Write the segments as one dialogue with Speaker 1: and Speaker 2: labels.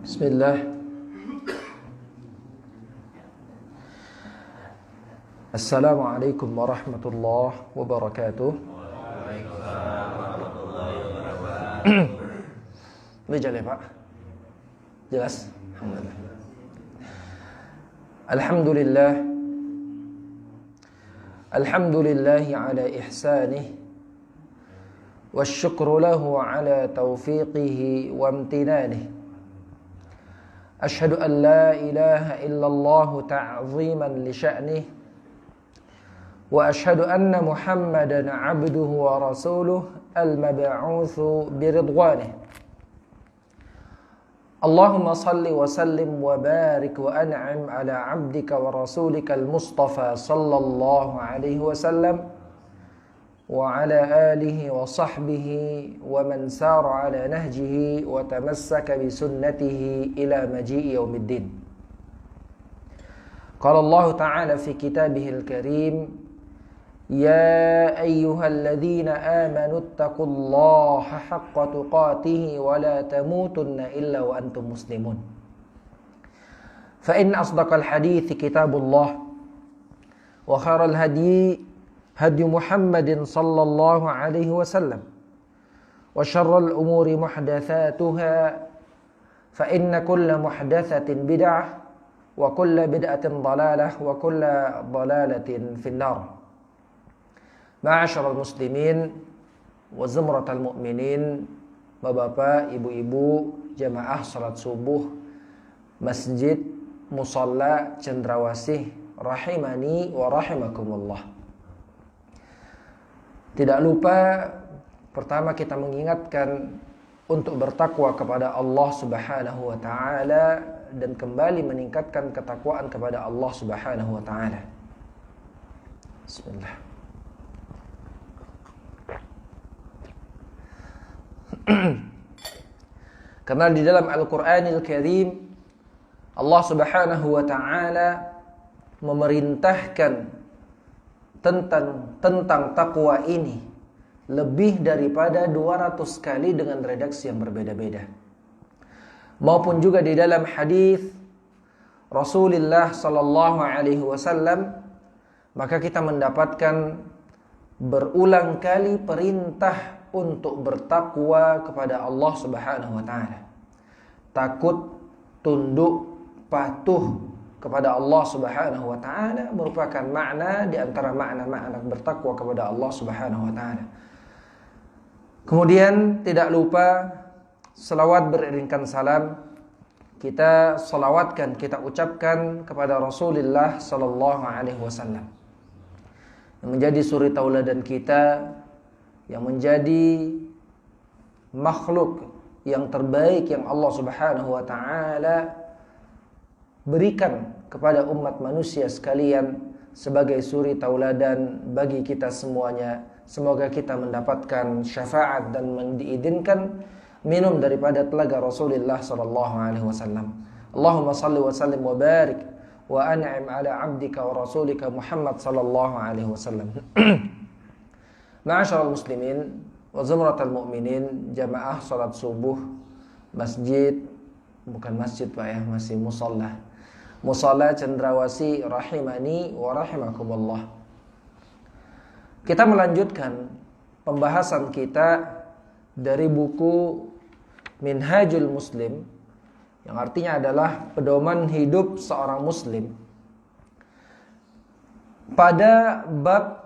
Speaker 1: Bismillah. Assalamualaikum warahmatullahi wabarakatuh. Jelas ya Pak? Jelas? Alhamdulillah. Alhamdulillah. Alhamdulillahi ala ihsanih. Wasyukru lahu ala taufiqihi wa amtinanih. أشهد أن لا إله إلا الله تعظيما لشأنه وأشهد أن محمدا عبده ورسوله المبعوث برضوانه اللهم صل وسلم وبارك وأنعم على عبدك ورسولك المصطفى صلى الله عليه وسلم وعلى آله وصحبه ومن سار على نهجه وتمسك بسنته إلى مجيء يوم الدين. قال الله تعالى في كتابه الكريم: يا أيها الذين آمنوا اتقوا الله حق تقاته ولا تموتن إلا وأنتم مسلمون. فإن أصدق الحديث كتاب الله وخير الهدي هدي محمد صلى الله عليه وسلم وشر الأمور محدثاتها فإن كل محدثة بدعة وكل بدعة ضلالة وكل ضلالة في النار. معاشر المسلمين وزمرة المؤمنين, bapak, ibu-ibu, jamaah salat subuh Masjid Musalla Cendrawasih rahimani wa rahimakumullah. Tidak lupa, pertama kita mengingatkan untuk bertakwa kepada Allah Subhanahu wa taala dan kembali meningkatkan ketakwaan kepada Allah Subhanahu wa taala. Bismillah. Karena di dalam Al-Qur'anil Karim Allah Subhanahu wa taala memerintahkan tentang takwa ini lebih daripada 200 kali dengan redaksi yang berbeda-beda. Maupun juga di dalam hadis Rasulullah sallallahu alaihi wasallam, maka kita mendapatkan berulang kali perintah untuk bertakwa kepada Allah Subhanahu wa taala. Takut, tunduk, patuh kepada Allah Subhanahu wa taala merupakan makna di antara makna-makna bertakwa kepada Allah Subhanahu wa taala. Kemudian tidak lupa selawat beriringkan salam kita selawatkan, kita ucapkan kepada Rasulullah sallallahu alaihi wasallam yang menjadi suri tauladan kita, yang menjadi makhluk yang terbaik yang Allah Subhanahu wa taala berikan kepada umat manusia sekalian sebagai suri tauladan bagi kita semuanya. Semoga kita mendapatkan syafaat dan diizinkan minum daripada telaga Rasulullah sallallahu alaihi wasallam. Allahumma salli wa sallim wa barik wa an'im ala 'abdika wa rasulika Muhammad sallallahu alaihi wasallam. Ma'asyiral muslimin wa zumratal mu'minin, jamaah salat subuh masjid, bukan masjid Pak ya, masih musalla. Musalla Cendrawasih rahimani wa rahimakumullah. Kita melanjutkan pembahasan kita dari buku Minhajul Muslim yang artinya adalah pedoman hidup seorang muslim pada bab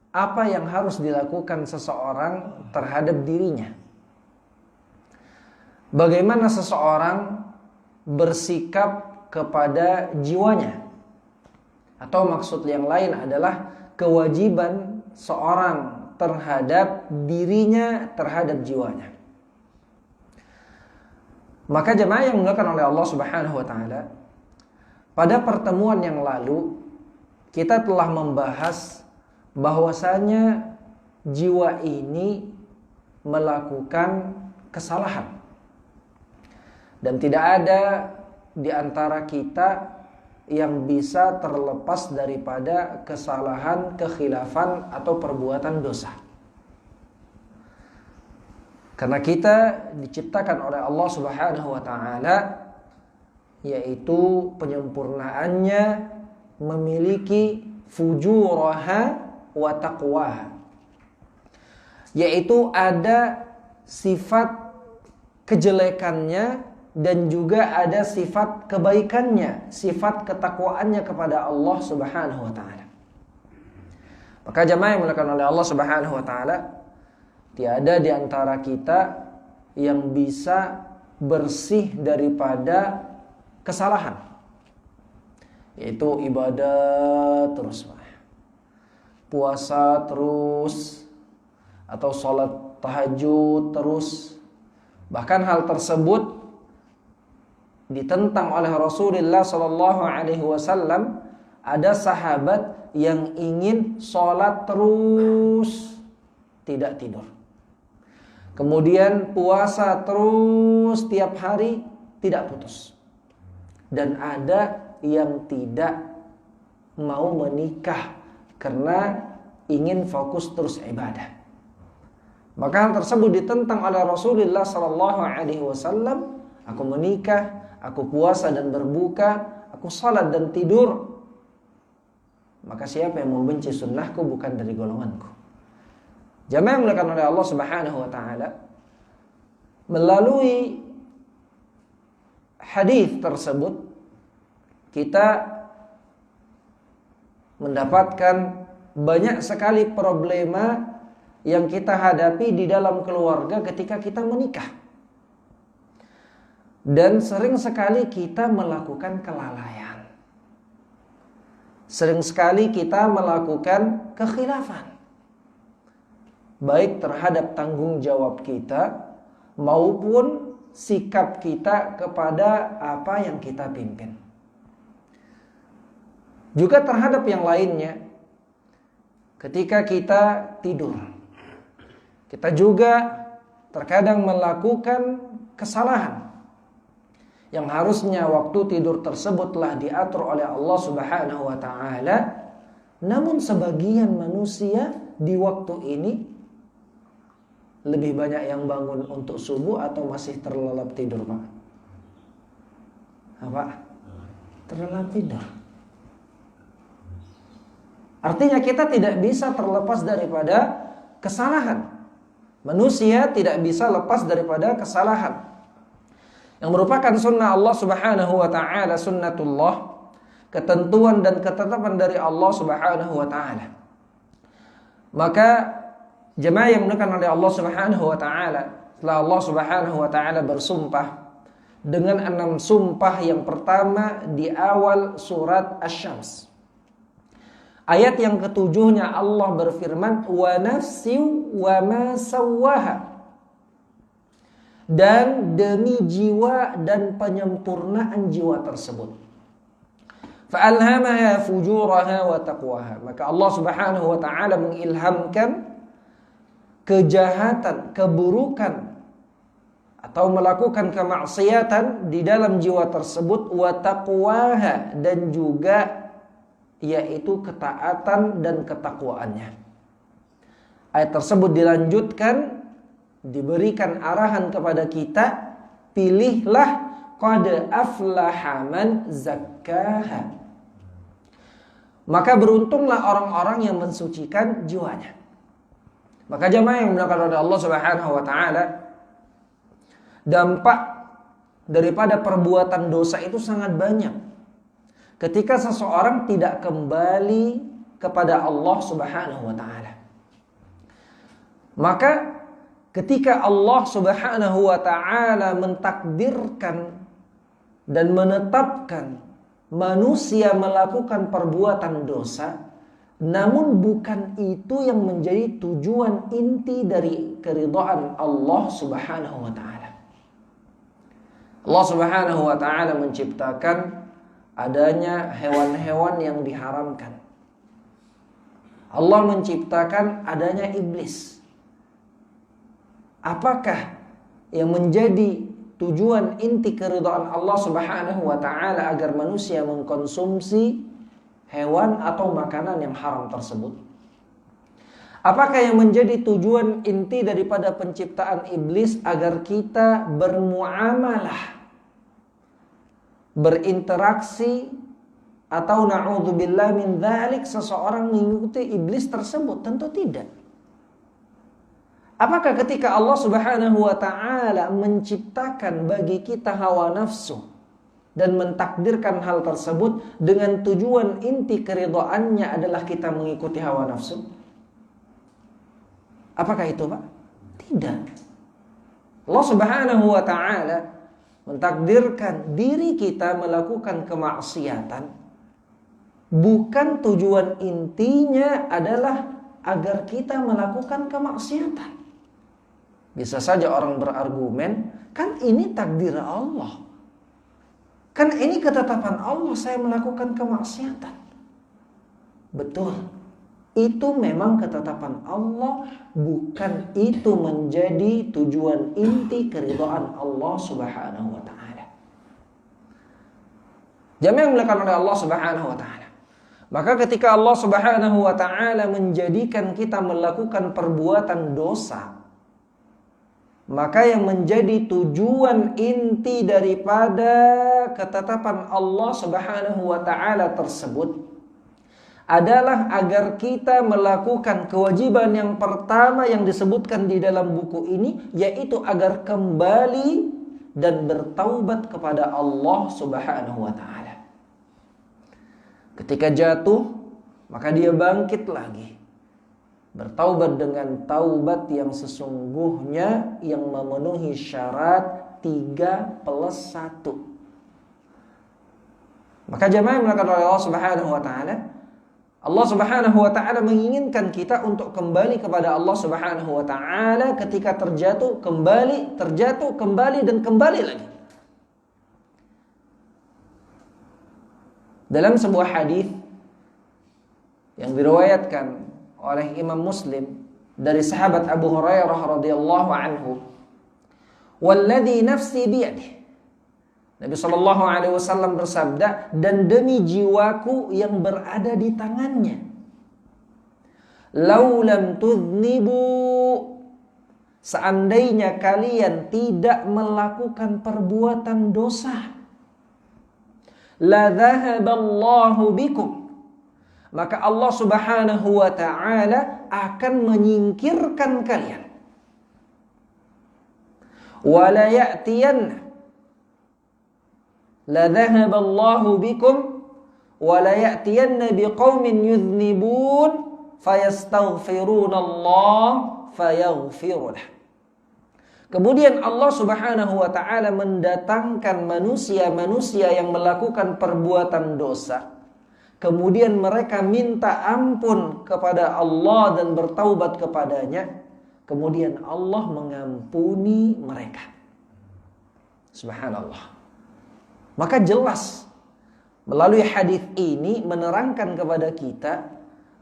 Speaker 1: apa yang harus dilakukan seseorang terhadap dirinya. Bagaimana seseorang bersikap kepada jiwanya. Atau maksud yang lain adalah kewajiban seorang terhadap dirinya, terhadap jiwanya. Maka jemaah yang dimuliakan oleh Allah Subhanahu wa taala, pada pertemuan yang lalu kita telah membahas bahwasanya jiwa ini melakukan kesalahan. Dan tidak ada di antara kita yang bisa terlepas daripada kesalahan, kekhilafan atau perbuatan dosa. Karena kita diciptakan oleh Allah Subhanahu wa taala, yaitu penyempurnaannya memiliki fujuraha wa taqwaha, yaitu ada sifat kejelekannya dan juga ada sifat kebaikannya, sifat ketakwaannya kepada Allah Subhanahu wa taala. Maka jemaah yang dimuliakan oleh Allah Subhanahu wa taala, tiada di antara kita yang bisa bersih daripada kesalahan, yaitu ibadah terus, puasa terus, atau sholat tahajud terus. Bahkan hal tersebut ditentang oleh Rasulullah sallallahu alaihi wasallam. Ada sahabat yang ingin sholat terus, tidak tidur. Kemudian puasa terus tiap hari, tidak putus. Dan ada yang tidak mau menikah karena ingin fokus terus ibadah. Maka hal tersebut ditentang oleh Rasulullah sallallahu alaihi wasallam. Aku menikah, aku puasa dan berbuka, aku salat dan tidur. Maka siapa yang membenci sunnahku bukan dari golonganku. Jamaah yang dimuliakan oleh Allah Subhanahu wa taala, melalui hadis tersebut kita mendapatkan banyak sekali problema yang kita hadapi di dalam keluarga ketika kita menikah. Dan sering sekali kita melakukan kelalaian. Sering sekali kita melakukan kekhilafan, baik terhadap tanggung jawab kita maupun sikap kita kepada apa yang kita pimpin. Juga terhadap yang lainnya, ketika kita tidur, kita juga terkadang melakukan kesalahan yang harusnya waktu tidur tersebutlah diatur oleh Allah Subhanahu wa taala. Namun sebagian manusia di waktu ini lebih banyak yang bangun untuk subuh atau masih terlelap tidur, Pak? Apa? Terlelap tidur. Artinya kita tidak bisa terlepas daripada kesalahan. Manusia tidak bisa lepas daripada kesalahan, yang merupakan sunnah Allah Subhanahu wa ta'ala, sunnatullah, ketentuan dan ketetapan dari Allah Subhanahu wa ta'ala. Maka jemaah yang dimuliakan oleh Allah Subhanahu wa ta'ala, setelah Allah Subhanahu wa ta'ala bersumpah dengan 6 sumpah yang pertama di awal surat Asy-Syams, ayat yang ketujuhnya Allah berfirman, wa nafsi wa ma sawwaha, dan demi jiwa dan penyempurnaan jiwa tersebut. Fa'alhamaha fujuraha wa taqwaha. Maka Allah Subhanahu wa taala mengilhamkan kejahatan, keburukan atau melakukan kemaksiatan di dalam jiwa tersebut, wa taqwaha, dan juga yaitu ketaatan dan ketakwaannya. Ayat tersebut dilanjutkan, diberikan arahan kepada kita, pilihlah qad aflaha man zakkaha. Maka beruntunglah orang-orang yang mensucikan jiwanya. Maka jemaah yang dimuliakan oleh Allah Subhanahu wa taala, dampak daripada perbuatan dosa itu sangat banyak. Ketika seseorang tidak kembali kepada Allah Subhanahu wa taala. Maka ketika Allah Subhanahu wa taala mentakdirkan dan menetapkan manusia melakukan perbuatan dosa, namun bukan itu yang menjadi tujuan inti dari keridhaan Allah Subhanahu wa taala. Allah Subhanahu wa taala menciptakan adanya hewan-hewan yang diharamkan. Allah menciptakan adanya iblis. Apakah yang menjadi tujuan inti keridhaan Allah Subhanahu wa taala agar manusia mengkonsumsi hewan atau makanan yang haram tersebut? Apakah yang menjadi tujuan inti daripada penciptaan iblis agar kita bermuamalah, berinteraksi, atau na'udzubillah min dzalik seseorang mengikuti iblis tersebut? Tentu tidak. Apakah ketika Allah Subhanahu wa taala menciptakan bagi kita hawa nafsu dan mentakdirkan hal tersebut dengan tujuan inti keridhaannya adalah kita mengikuti hawa nafsu? Apakah itu, Pak? Tidak. Allah Subhanahu wa taala mentakdirkan diri kita melakukan kemaksiatan, bukan tujuan intinya adalah agar kita melakukan kemaksiatan. Bisa saja orang berargumen, kan ini takdir Allah, kan ini ketetapan Allah saya melakukan kemaksiatan. Betul, itu memang ketetapan Allah, bukan itu menjadi tujuan inti keridhaan Allah Subhanahu wa taala. Jamaah yang dimuliakan oleh Allah Subhanahu wa taala. Maka ketika Allah Subhanahu wa taala menjadikan kita melakukan perbuatan dosa, maka yang menjadi tujuan inti daripada ketetapan Allah Subhanahu wa taala tersebut adalah agar kita melakukan kewajiban yang pertama yang disebutkan di dalam buku ini, yaitu agar kembali dan bertaubat kepada Allah Subhanahu wa taala. Ketika jatuh, maka dia bangkit lagi. Bertaubat dengan taubat yang sesungguhnya yang memenuhi syarat 3+1. Maka jamaah yang dimuliakan oleh Allah Subhanahu wa taala, Allah Subhanahu wa taala menginginkan kita untuk kembali kepada Allah Subhanahu wa taala ketika terjatuh kembali, dan kembali lagi. Dalam sebuah hadis yang diriwayatkan oleh Imam Muslim dari sahabat Abu Hurairah radhiyallahu anhu, "Walladzi nafsi biyadihi," Nabi sallallahu alaihi wasallam bersabda, dan demi jiwaku yang berada di tangannya, "Lau lam tudnibu," seandainya kalian tidak melakukan perbuatan dosa, "la dhahaballahu bikum," maka Allah Subhanahu wa taala akan menyingkirkan kalian. "Wa la ya'tiyanna," la dhahaballahu bikum wa la ya'tiyanna biqaumin yudhnibun fayastaghfirunallah fayaghfirullah. Kemudian Allah Subhanahu wa taala mendatangkan manusia-manusia yang melakukan perbuatan dosa. Kemudian mereka minta ampun kepada Allah dan bertaubat kepadanya. Kemudian Allah mengampuni mereka. Subhanallah. Maka jelas melalui hadis ini menerangkan kepada kita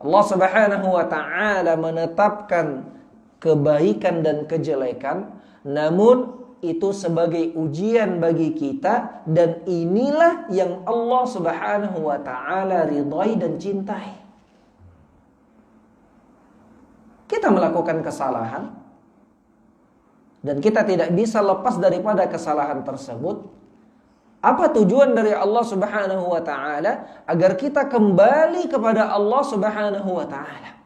Speaker 1: Allah Subhanahu wa taala menetapkan kebaikan dan kejelekan, namun itu sebagai ujian bagi kita, dan inilah yang Allah Subhanahu wa taala ridhai dan cintai. Kita melakukan kesalahan dan kita tidak bisa lepas daripada kesalahan tersebut. Apa tujuan dari Allah Subhanahu wa taala? Agar kita kembali kepada Allah Subhanahu wa taala,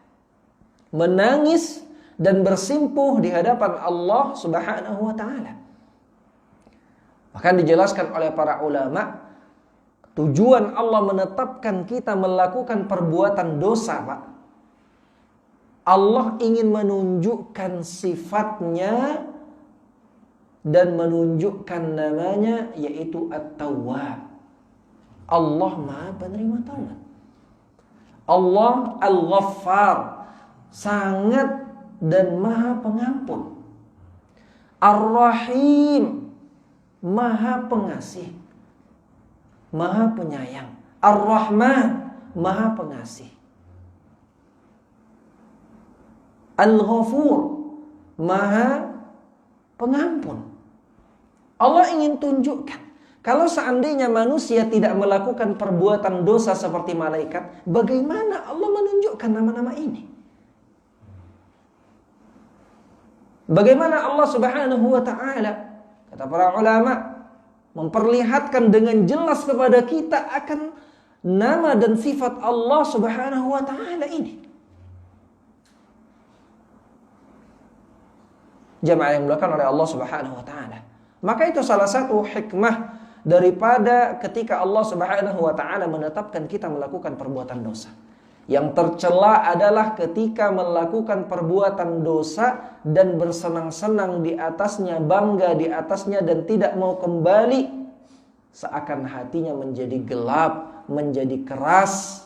Speaker 1: menangis dan bersimpuh di hadapan Allah Subhanahu wa taala. Bahkan dijelaskan oleh para ulama, tujuan Allah menetapkan kita melakukan perbuatan dosa, Pak. Allah ingin menunjukkan sifatnya dan menunjukkan namanya, yaitu At-Tawwab. Allah Maha Penerima Taubat. Allah Al-Ghaffar, sangat dan Maha Pengampun. Ar-Rahim, Maha Pengasih, Maha Penyayang. Ar-Rahman, Maha Pengasih. Al-Ghafur, Maha Pengampun. Allah ingin tunjukkan, kalau seandainya manusia tidak melakukan perbuatan dosa seperti malaikat, bagaimana Allah menunjukkan nama-nama ini? Bagaimana Allah Subhanahu wa ta'ala, kata para ulama, memperlihatkan dengan jelas kepada kita akan nama dan sifat Allah Subhanahu wa ta'ala ini. Jamaah yang dimuliakan oleh Allah Subhanahu wa ta'ala. Maka itu salah satu hikmah daripada ketika Allah Subhanahu wa ta'ala menetapkan kita melakukan perbuatan dosa. Yang tercela adalah ketika melakukan perbuatan dosa dan bersenang-senang di atasnya, bangga di atasnya, dan tidak mau kembali, seakan hatinya menjadi gelap, menjadi keras,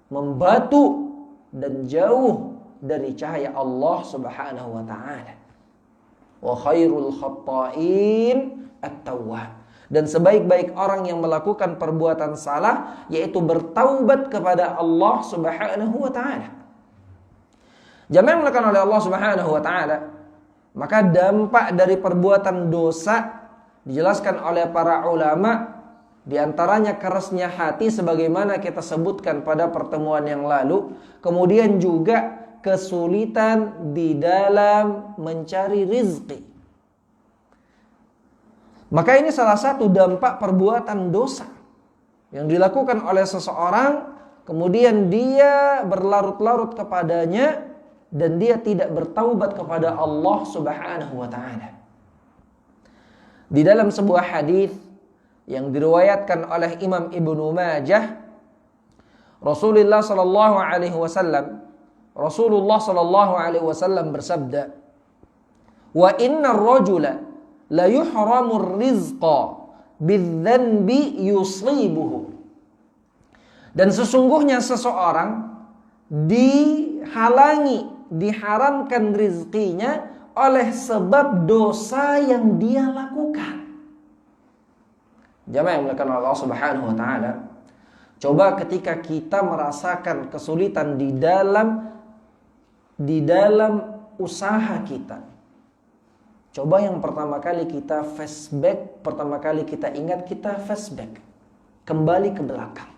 Speaker 1: membatu, dan jauh dari cahaya Allah Subhanahu wa ta'ala. Wa khairul khatta'in at-tawwab. Dan sebaik-baik orang yang melakukan perbuatan salah, yaitu bertaubat kepada Allah Subhanahu wa ta'ala. Jamaah yang dimuliakan oleh Allah Subhanahu wa ta'ala, maka dampak dari perbuatan dosa dijelaskan oleh para ulama, di antaranya kerasnya hati sebagaimana kita sebutkan pada pertemuan yang lalu. Kemudian juga kesulitan di dalam mencari rizki. Maka ini salah satu dampak perbuatan dosa yang dilakukan oleh seseorang, kemudian dia berlarut-larut kepadanya dan dia tidak bertaubat kepada Allah Subhanahu wa ta'ala. Di dalam sebuah hadis yang diriwayatkan oleh Imam Ibnu Majah, Rasulullah sallallahu alaihi wasallam bersabda, "Wa innar rajula la yuhramur rizqa bidzanbi yusibuhu." Dan sesungguhnya seseorang diharamkan rizkinya oleh sebab dosa yang dia lakukan. Jamaah yang dimuliakan Allah Subhanahu wa ta'ala, coba ketika kita merasakan kesulitan di dalam usaha kita, coba yang pertama kali kita flashback, pertama kali kita ingat, kita flashback, kembali ke belakang.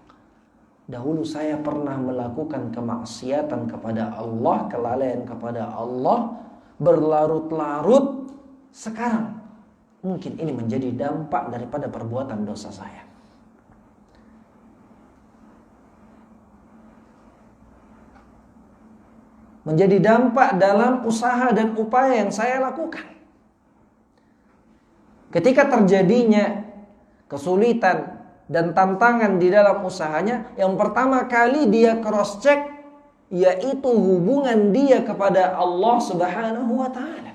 Speaker 1: Dahulu saya pernah melakukan kemaksiatan kepada Allah, kelalaian kepada Allah, berlarut-larut. Sekarang mungkin ini menjadi dampak daripada perbuatan dosa saya. Menjadi dampak dalam usaha dan upaya yang saya lakukan. Ketika terjadinya kesulitan dan tantangan di dalam usahanya, yang pertama kali dia cross check yaitu hubungan dia kepada Allah Subhanahu wa ta'ala.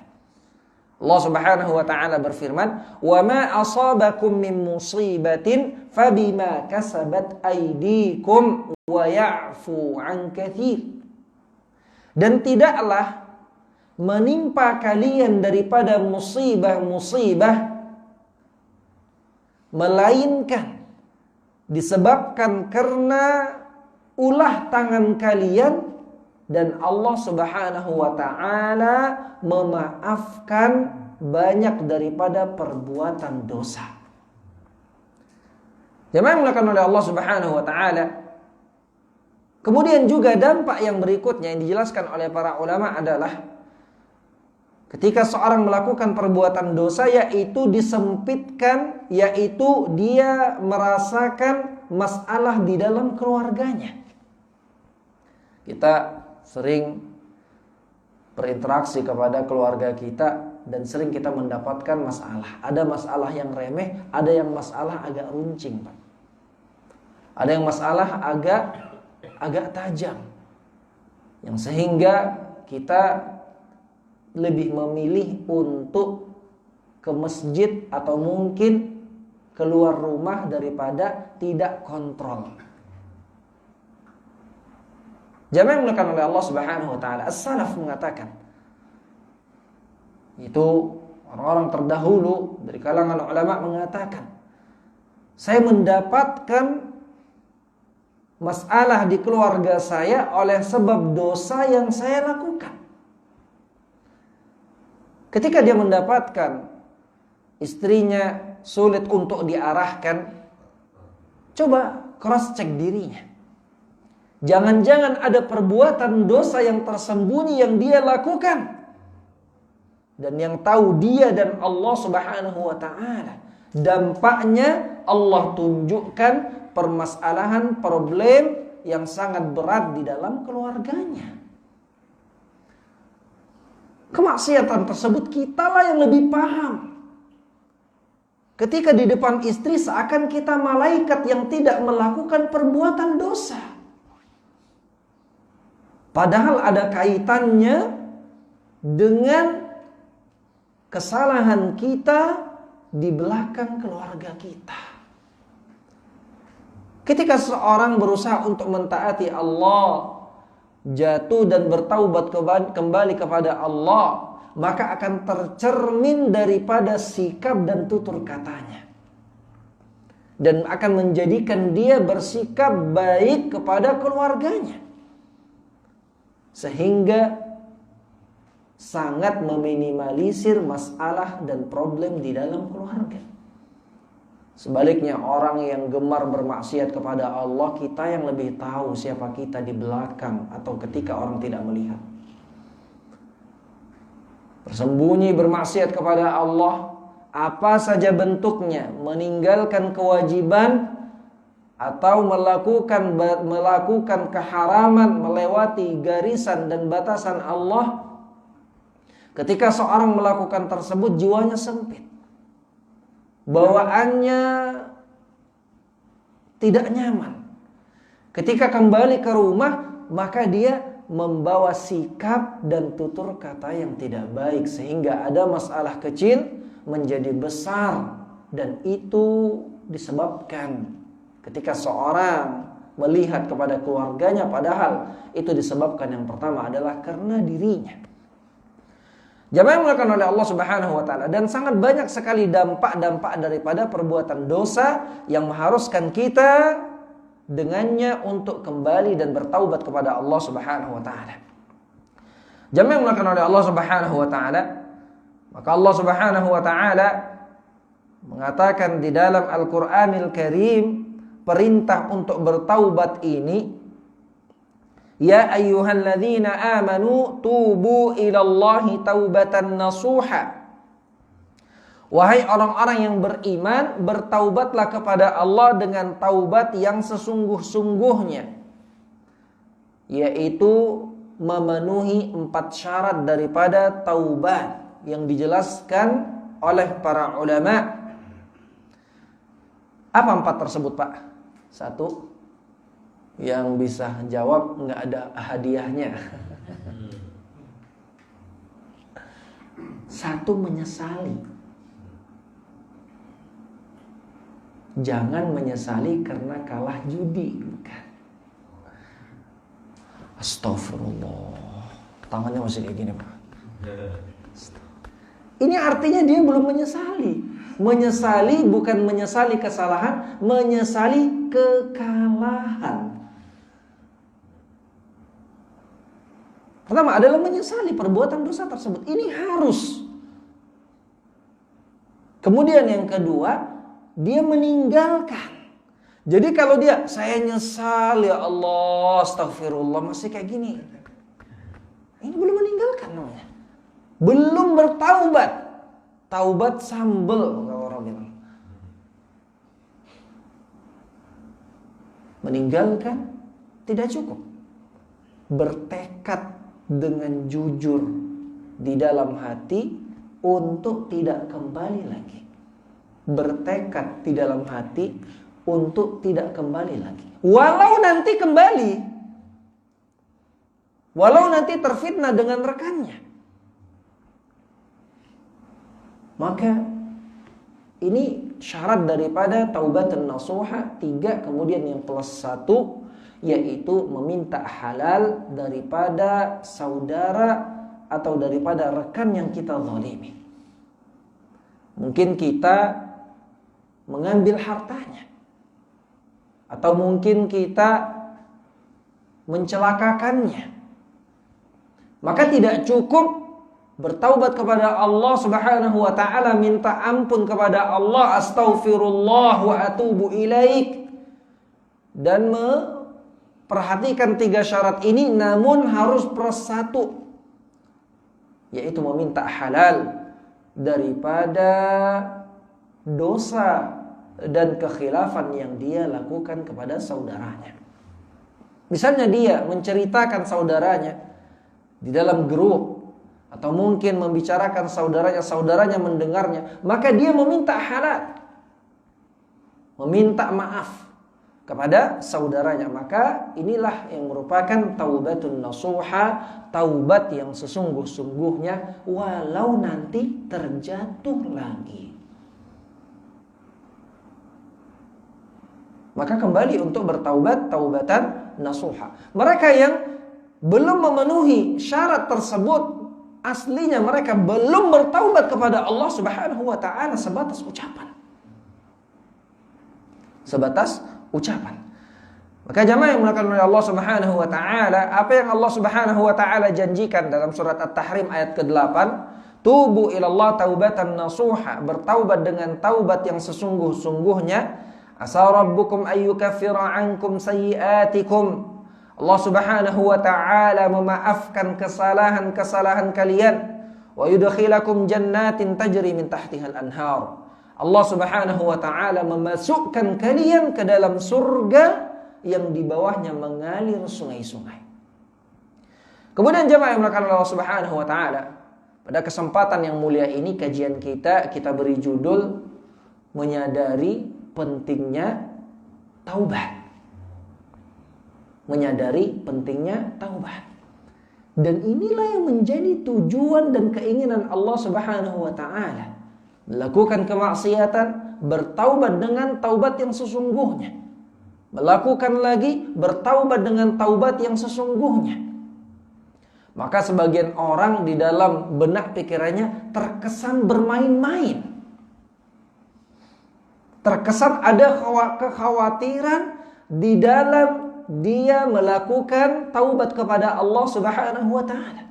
Speaker 1: Allah Subhanahu wa ta'ala berfirman, "Wa ma asabakum min musibatin fabima kasabat aydikum wa ya'fu 'an katsir." Dan tidaklah menimpa kalian daripada musibah-musibah melainkan disebabkan karena ulah tangan kalian, dan Allah Subhanahu wa ta'ala memaafkan banyak daripada perbuatan dosa. Jemaah yang dimuliakan oleh Allah Subhanahu wa ta'ala, kemudian juga dampak yang berikutnya yang dijelaskan oleh para ulama adalah ketika seorang melakukan perbuatan dosa, yaitu disempitkan, yaitu dia merasakan masalah di dalam keluarganya. Kita sering berinteraksi kepada keluarga kita, dan sering kita mendapatkan masalah. Ada masalah yang remeh, ada yang masalah agak runcing, Pak. Ada yang masalah agak tajam. Yang sehingga kita lebih memilih untuk ke masjid atau mungkin keluar rumah daripada tidak kontrol. Jamaah yang dimuliakan oleh Allah Subhanahu wa taala, as-salaf mengatakan, itu orang-orang terdahulu dari kalangan ulama mengatakan, saya mendapatkan masalah di keluarga saya oleh sebab dosa yang saya lakukan. Ketika dia mendapatkan istrinya sulit untuk diarahkan, coba cross check dirinya. Jangan-jangan ada perbuatan dosa yang tersembunyi yang dia lakukan, dan yang tahu dia dan Allah Subhanahu wa taala. Dampaknya Allah tunjukkan permasalahan, problem yang sangat berat di dalam keluarganya. Kemaksiatan tersebut kitalah yang lebih paham. Ketika di depan istri seakan kita malaikat yang tidak melakukan perbuatan dosa. Padahal ada kaitannya dengan kesalahan kita di belakang keluarga kita. Ketika seorang berusaha untuk mentaati Allah, jatuh dan bertaubat kembali kepada Allah, maka akan tercermin daripada sikap dan tutur katanya, dan akan menjadikan dia bersikap baik kepada keluarganya, sehingga sangat meminimalisir masalah dan problem di dalam keluarga. Sebaliknya, orang yang gemar bermaksiat kepada Allah, kita yang lebih tahu siapa kita di belakang atau ketika orang tidak melihat. Bersembunyi bermaksiat kepada Allah, apa saja bentuknya, meninggalkan kewajiban atau melakukan keharaman, melewati garisan dan batasan Allah. Ketika seorang melakukan tersebut, jiwanya sempit, bawaannya tidak nyaman. Ketika kembali ke rumah, maka dia membawa sikap dan tutur kata yang tidak baik, sehingga ada masalah kecil menjadi besar. Dan itu disebabkan ketika seorang melihat kepada keluarganya, padahal itu disebabkan yang pertama adalah karena dirinya. Jamaah yang dimuliakan oleh Allah Subhanahu wa taala, dan sangat banyak sekali dampak-dampak daripada perbuatan dosa yang mengharuskan kita dengannya untuk kembali dan bertaubat kepada Allah Subhanahu wa taala. Jamaah yang dimuliakan oleh Allah Subhanahu wa taala, maka Allah Subhanahu wa taala mengatakan di dalam Al-Qur'anil Karim, perintah untuk bertaubat ini, ya ayyuhalladzina amanu tubu ilallahi taubatan nasuha. Wahai orang-orang yang beriman, bertaubatlah kepada Allah dengan taubat yang sesungguh-sungguhnya, yaitu memenuhi 4 syarat daripada taubat yang dijelaskan oleh para ulama. Apa 4 tersebut, Pak? 1, yang bisa jawab nggak ada hadiahnya. 1, menyesali. Jangan menyesali karena kalah judi, bukan. Astagfirullah. Tangannya masih kayak gini, Pak. Ini artinya dia belum menyesali. Menyesali bukan menyesali kesalahan, menyesali kekalahan. Pertama adalah menyesali perbuatan dosa tersebut. Ini harus. Kemudian yang kedua, dia meninggalkan. Jadi kalau dia, saya nyesal ya Allah, astagfirullah, masih kayak gini, ini belum meninggalkan namanya. Belum bertaubat. Taubat sambel kalau orang bilang. Meninggalkan tidak cukup. Bertekad dengan jujur di dalam hati untuk tidak kembali lagi. Bertekad di dalam hati untuk tidak kembali lagi. Walau nanti kembali, walau nanti terfitnah dengan rekannya. Maka ini syarat daripada taubatun nasuha 3, kemudian yang plus 1, yaitu meminta halal daripada saudara atau daripada rekan yang kita zalimi. Mungkin kita mengambil hartanya, atau mungkin kita mencelakakannya. Maka tidak cukup bertaubat kepada Allah Subhanahu wa taala, minta ampun kepada Allah, astaghfirullah wa atubu ilaik, dan memperhatikan 3 syarat ini, namun harus plus 1, yaitu meminta halal daripada dosa dan kekhilafan yang dia lakukan kepada saudaranya. Misalnya dia menceritakan saudaranya di dalam grup, atau mungkin membicarakan saudaranya mendengarnya, maka dia meminta halal, meminta maaf kepada saudaranya. Maka inilah yang merupakan taubatun nasuha, taubat yang sesungguh-sungguhnya walau nanti terjatuh lagi. Maka kembali untuk bertaubat, taubatan nasuha. Mereka yang belum memenuhi syarat tersebut, aslinya mereka belum bertaubat kepada Allah Subhanahu wa taala sebatas ucapan. Sebatas ucapan. Maka jamaah yang dimuliakan oleh Allah Subhanahu wa taala, apa yang Allah Subhanahu wa taala janjikan dalam surat At-Tahrim ayat ke-8, tubu ilallah taubatan nasuha, bertaubat dengan taubat yang sesungguh-sungguhnya, asa rabbukum ayyukaffira ankum sayyiatikum. Allah Subhanahu wa taala memaafkan kesalahan-kesalahan kalian, wa yudkhilakum jannatin tajri min tahtihal anhar. Allah Subhanahu wa taala memasukkan kalian ke dalam surga yang di bawahnya mengalir sungai-sungai. Kemudian jemaah yang dimuliakan Allah Subhanahu wa taala, pada kesempatan yang mulia ini kajian kita beri judul menyadari pentingnya taubat. Menyadari pentingnya taubat. Dan inilah yang menjadi tujuan dan keinginan Allah Subhanahu wa taala. Melakukan kemaksiatan, bertaubat dengan taubat yang sesungguhnya. Melakukan lagi, bertaubat dengan taubat yang sesungguhnya. Maka sebagian orang di dalam benak pikirannya terkesan bermain-main. Terkesan ada kekhawatiran di dalam dia melakukan taubat kepada Allah Subhanahu wa taala.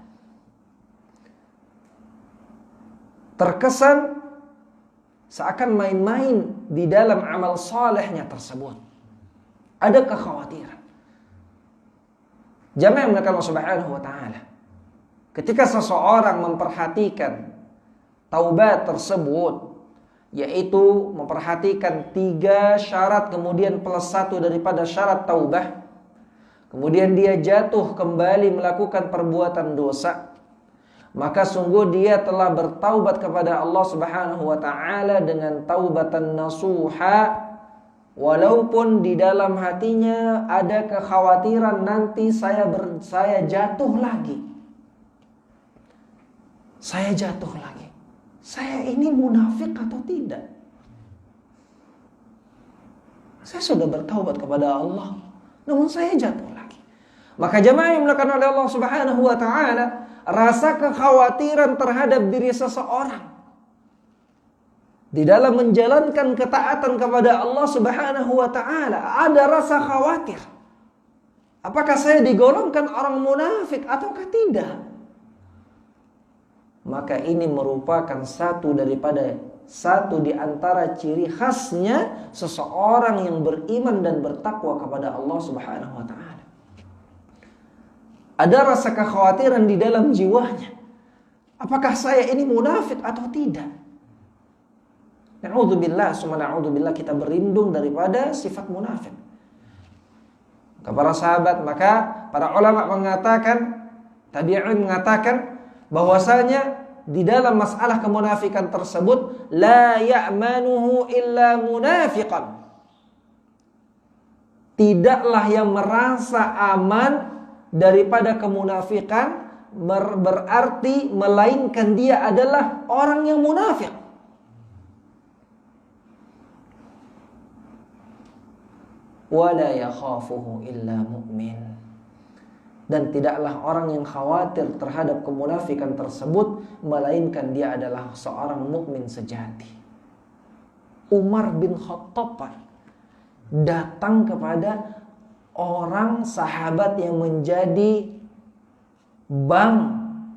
Speaker 1: Terkesan seakan main-main di dalam amal salehnya tersebut. Ada kekhawatiran. Jamaah yang dimuliakan Allah Subhanahu wa taala, ketika seseorang memperhatikan taubat tersebut, yaitu memperhatikan 3 syarat kemudian plus 1 daripada syarat taubah, kemudian dia jatuh kembali melakukan perbuatan dosa, maka sungguh dia telah bertaubat kepada Allah Subhanahu wa taala dengan taubatan nasuha, walaupun di dalam hatinya ada kekhawatiran nanti saya jatuh lagi. Saya jatuh lagi. Saya ini munafik atau tidak? Saya sudah bertaubat kepada Allah, namun saya jatuh lagi. Maka jemaah yang dimuliakan oleh Allah Subhanahu wa taala, rasa kekhawatiran terhadap diri seseorang di dalam menjalankan ketaatan kepada Allah Subhanahu wa taala, ada rasa khawatir. Apakah saya digolongkan orang munafik ataukah tidak? Maka ini merupakan satu di antara ciri khasnya seseorang yang beriman dan bertakwa kepada Allah Subhanahu wa taala. Ada rasa kekhawatiran di dalam jiwanya. Apakah saya ini munafik atau tidak? Na'udzubillah, summa na'udzubillah, kita berlindung daripada sifat munafik. Para sahabat, maka para ulama mengatakan, tabi'in mengatakan bahwasanya di dalam masalah kemunafikan tersebut, la ya'manuhu illa munafiqan. Tidaklah yang merasa aman daripada kemunafikan berarti melainkan dia adalah orang yang munafik. Wala yakhafuhu illa mu'min. Dan tidaklah orang yang khawatir terhadap kemunafikan tersebut melainkan dia adalah seorang mukmin sejati. Umar bin Khattab datang kepada orang sahabat yang menjadi bank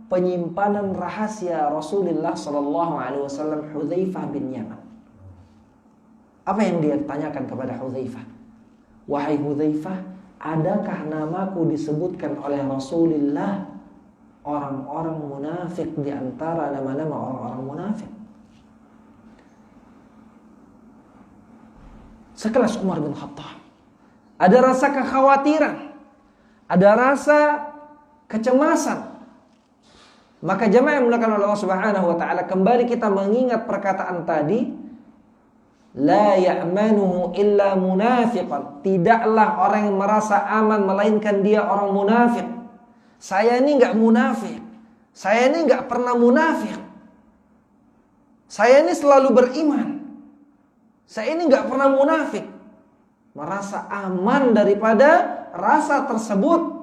Speaker 1: penyimpanan rahasia Rasulullah sallallahu alaihi wasallam, Hudzaifah bin Yaman. Apa yang dia tanyakan kepada Hudzaifah? Wahai Hudzaifah, adakah namaku disebutkan oleh Rasulullah orang-orang munafik di antara nama-nama orang-orang munafik? Sekelas Umar bin Khattab. Ada rasa kekhawatiran, ada rasa kecemasan. Maka jemaah yang dimuliakan oleh Allah Subhanahu wa taala, kembali kita mengingat perkataan tadi, la ya'manuhu illa munafiqan. Tidaklah orang yang merasa aman melainkan dia orang munafik. Saya ini enggak munafik. Saya ini enggak pernah munafik. Saya ini selalu beriman. Saya ini enggak pernah munafik. Merasa aman daripada rasa tersebut.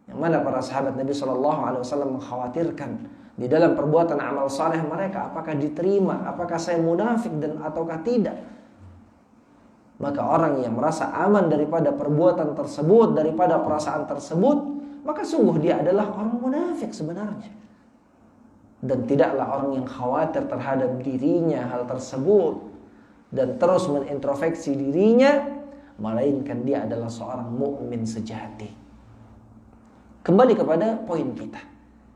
Speaker 1: Yang mana para sahabat Nabi SAW mengkhawatirkan di dalam perbuatan amal saleh mereka, apakah diterima, apakah saya munafik dan ataukah tidak. Maka orang yang merasa aman daripada perbuatan tersebut, daripada perasaan tersebut, maka sungguh dia adalah orang munafik sebenarnya. Dan tidaklah orang yang khawatir terhadap dirinya hal tersebut dan terus menintrospeksi dirinya, melainkan dia adalah seorang mukmin sejati. Kembali kepada poin kita.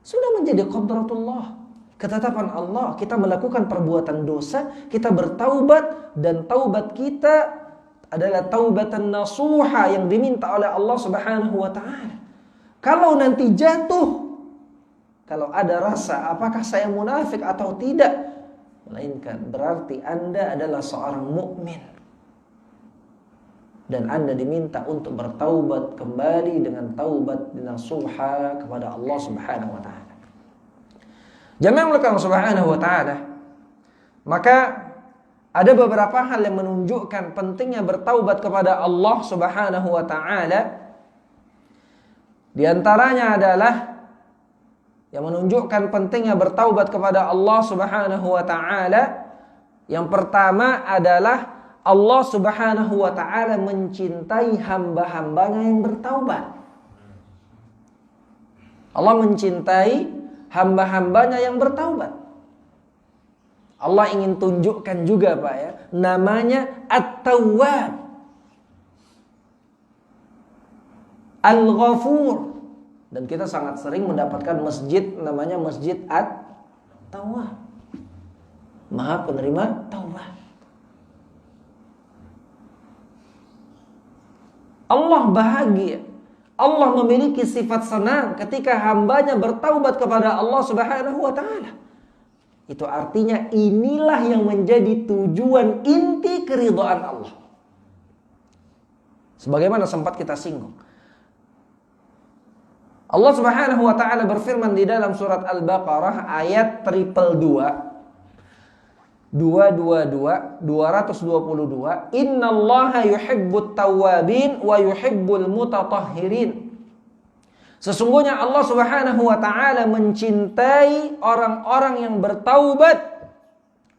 Speaker 1: Sudah menjadi qadratullah, ketetapan Allah, kita melakukan perbuatan dosa, kita bertaubat, dan taubat kita adalah taubatan nasuha yang diminta oleh Allah Subhanahu wa taala. Kalau nanti jatuh, kalau ada rasa apakah saya munafik atau tidak, melainkan berarti Anda adalah seorang mukmin. Dan Anda diminta untuk bertaubat kembali dengan taubat nasuha kepada Allah Subhanahu wa taala. Jemaah yang dimuliakan Allah Subhanahu wa taala, maka ada beberapa hal yang menunjukkan pentingnya bertaubat kepada Allah Subhanahu wa taala. Di antaranya adalah yang menunjukkan pentingnya bertaubat kepada Allah Subhanahu wa taala. Yang pertama adalah Allah Subhanahu wa taala mencintai hamba-hambanya yang bertaubat. Allah mencintai hamba-hambanya yang bertaubat. Allah ingin tunjukkan juga Pak ya, namanya At-Tawwab, Al-Ghafur. Dan kita sangat sering mendapatkan masjid namanya Masjid At-Tawwab, Maha penerima taubat. Allah bahagia, Allah memiliki sifat senang ketika hambanya bertaubat kepada Allah Subhanahu wa ta'ala. Itu artinya inilah yang menjadi tujuan inti keridhaan Allah. Sebagaimana sempat kita singgung, Allah Subhanahu wa ta'ala berfirman di dalam surat Al-Baqarah ayat 222, Innallaha yuhibbut tawwabin wa yuhibbul mutatahhirin. Sesungguhnya Allah Subhanahu wa ta'ala mencintai orang-orang yang bertaubat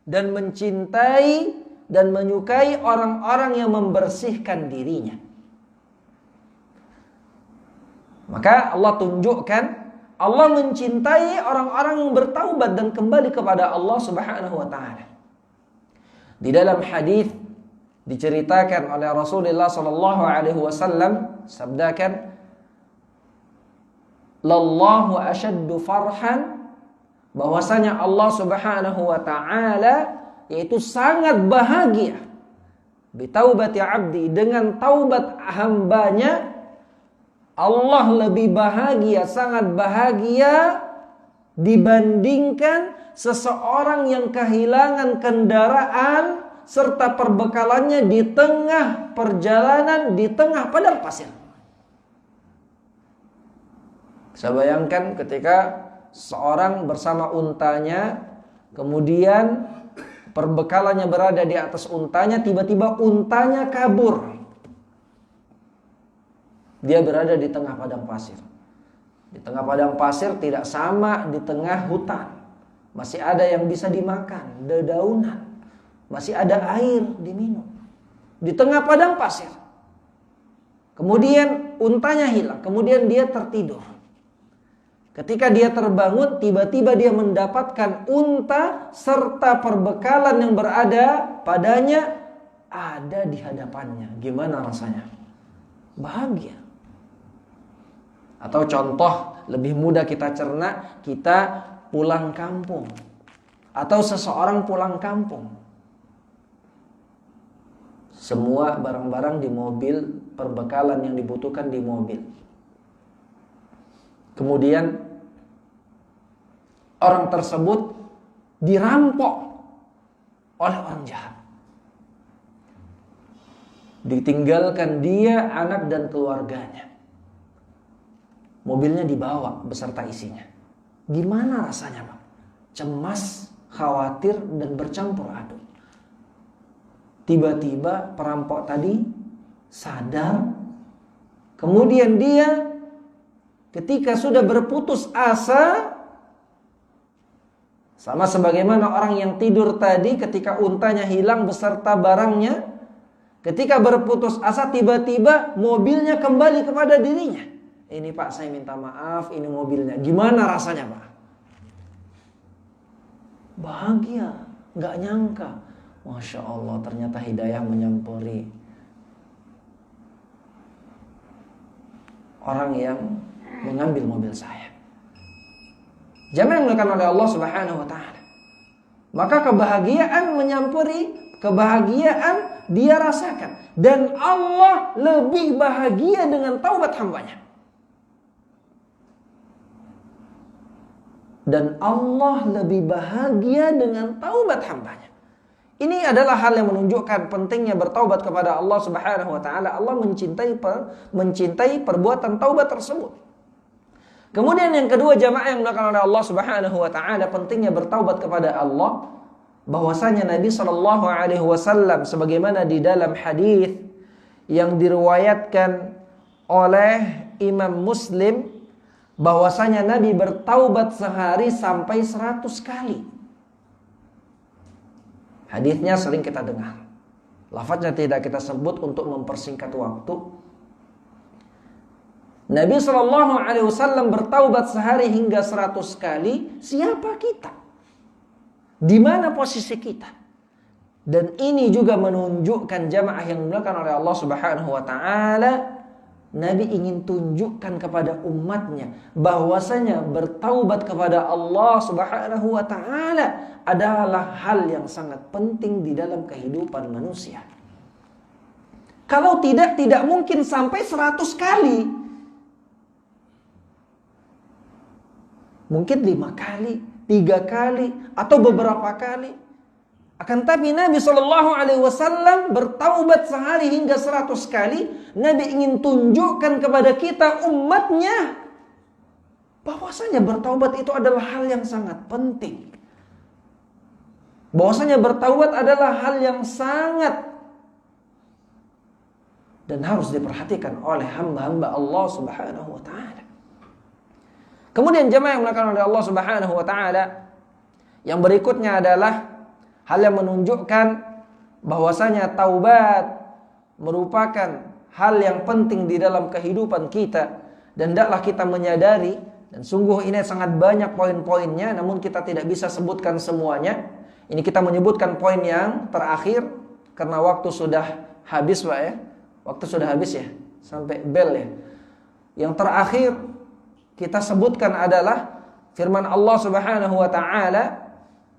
Speaker 1: dan mencintai dan menyukai orang-orang yang membersihkan dirinya. Maka Allah tunjukkan Allah mencintai orang-orang yang bertaubat dan kembali kepada Allah Subhanahu wa ta'ala. Di dalam hadis diceritakan oleh Rasulullah sallallahu alaihi wasallam sabdakan, lallahu asyaddu farhan, bahwasanya Allah Subhanahu wa taala yaitu sangat bahagia bitaubati abdi, dengan taubat hambanya. Allah lebih bahagia, sangat bahagia dibandingkan seseorang yang kehilangan kendaraan serta perbekalannya di tengah perjalanan, di tengah padang pasir. Saya bayangkan ketika seorang bersama untanya, kemudian perbekalannya berada di atas untanya, tiba-tiba untanya kabur. Dia berada di tengah padang pasir. Di tengah padang pasir tidak sama di tengah hutan. Masih ada yang bisa dimakan, dedaunan. Masih ada air diminum. Di tengah padang pasir. Kemudian untanya hilang, kemudian dia tertidur. Ketika dia terbangun, tiba-tiba dia mendapatkan unta serta perbekalan yang berada padanya ada di hadapannya. Gimana rasanya? Bahagia. Atau contoh lebih mudah kita cerna, kita pulang kampung. Atau seseorang pulang kampung. Semua barang-barang di mobil, perbekalan yang dibutuhkan di mobil. Kemudian orang tersebut dirampok oleh orang jahat. Ditinggalkan dia, anak dan keluarganya. Mobilnya dibawa beserta isinya. Gimana rasanya, Pak? Cemas, khawatir, dan bercampur aduk. Tiba-tiba perampok tadi sadar. Kemudian dia ketika sudah berputus asa, sama sebagaimana orang yang tidur tadi ketika untanya hilang beserta barangnya, ketika berputus asa tiba-tiba mobilnya kembali kepada dirinya. Ini Pak, saya minta maaf, ini mobilnya. Gimana rasanya Pak? Bahagia, gak nyangka. Masya Allah, ternyata hidayah menyampuri orang yang mengambil mobil saya. Jamaah yang dimuliakan oleh Allah Subhanahu wa taala. Maka kebahagiaan menyampuri, kebahagiaan dia rasakan, dan Allah lebih bahagia dengan taubat hambanya. Dan Allah lebih bahagia dengan taubat hambanya. Ini adalah hal yang menunjukkan pentingnya bertaubat kepada Allah Subhanahu wa taala. Allah mencintai perbuatan taubat tersebut. Kemudian yang kedua, jamaah yang dimuliakan oleh Allah Subhanahu wa taala, pentingnya bertaubat kepada Allah. Bahwasanya Nabi sallallahu alaihi wasallam sebagaimana di dalam hadis yang diriwayatkan oleh Imam Muslim, bahwasanya Nabi bertaubat sehari sampai 100 kali. Hadisnya sering kita dengar. Lafaznya tidak kita sebut untuk mempersingkat waktu. Nabi SAW bertaubat sehari hingga 100 kali. Siapa kita? Di mana posisi kita? Dan ini juga menunjukkan jamaah yang dimuliakan oleh Allah Subhanahu wa taala, Nabi ingin tunjukkan kepada umatnya bahwasanya bertaubat kepada Allah Subhanahu wa taala adalah hal yang sangat penting di dalam kehidupan manusia. Kalau tidak mungkin sampai 100 kali. Mungkin 5 kali, 3 kali, atau beberapa kali. Akan tapi Nabi SAW bertaubat sehari hingga 100 kali. Nabi ingin tunjukkan kepada kita umatnya bahwasanya bertaubat itu adalah hal yang sangat penting. Bahwasanya bertaubat adalah hal yang sangat dan harus diperhatikan oleh hamba-hamba Allah Subhanahu wa taala. Kemudian jemaah yang dimuliakan oleh Allah Subhanahu wa taala, yang berikutnya adalah hal yang menunjukkan bahwasanya taubat merupakan hal yang penting di dalam kehidupan kita, dan hendaklah kita menyadari, dan sungguh ini sangat banyak poin-poinnya, namun kita tidak bisa sebutkan semuanya. Ini kita menyebutkan poin yang terakhir karena waktu sudah habis, Pak ya. Waktu sudah habis ya, sampai bel ya. Yang terakhir kita sebutkan adalah firman Allah Subhanahu wa taala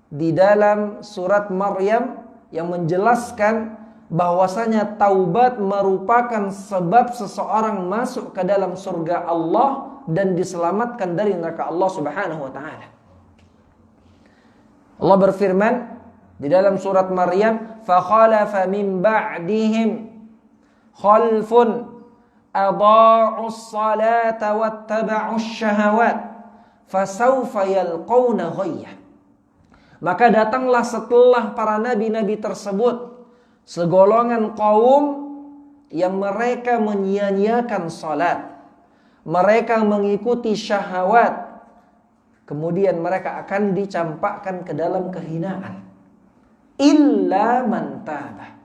Speaker 1: di dalam surat Maryam yang menjelaskan bahwasanya taubat merupakan sebab seseorang masuk ke dalam surga Allah dan diselamatkan dari neraka Allah Subhanahu wa taala. Allah berfirman di dalam surat Maryam, "Fa khalafa min ba'dihim khalfun adha'us salata wattaba'us syahawat fasawfa yalqawna ghayya." Maka datanglah setelah para nabi-nabi tersebut segolongan kaum yang mereka menyia-nyiakan salat, mereka mengikuti syahwat, kemudian mereka akan dicampakkan ke dalam kehinaan. Illa man taba,